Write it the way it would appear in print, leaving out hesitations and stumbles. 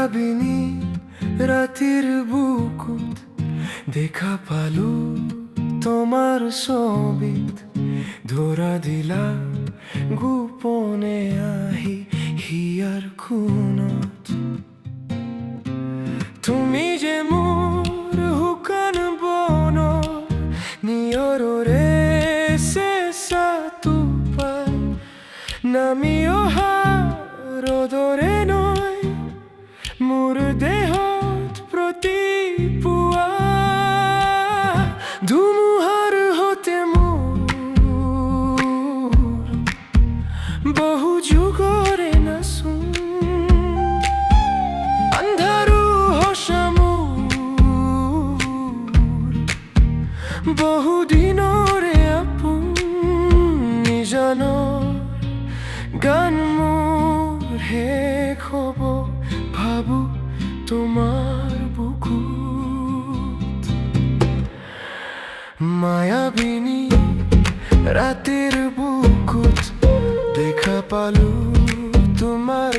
মায়াবিনী রাতির বুকুত দেখা পালু তোমার ছবিত ধরা দিলা গোপনে আহি হিয়ার খুনত তুমি যে মোর হুকান বন নিয়ৰৰে চেঁচা টোপাই নামি অহা ৰ'দৰে নয় মোৰ দেহত প্ৰতিপুৱা ধুমুহাৰ হতে মোৰ বহু যুগৰে নাচোন আন্ধাৰু হসা মোৰ বহু দিনৰে আপোন নিজানৰ গান মোৰ শেষ হ'ব ভাবো তোমার বুকুত মায়াবিনী রাতের বুকুত দেখা পালু তোমার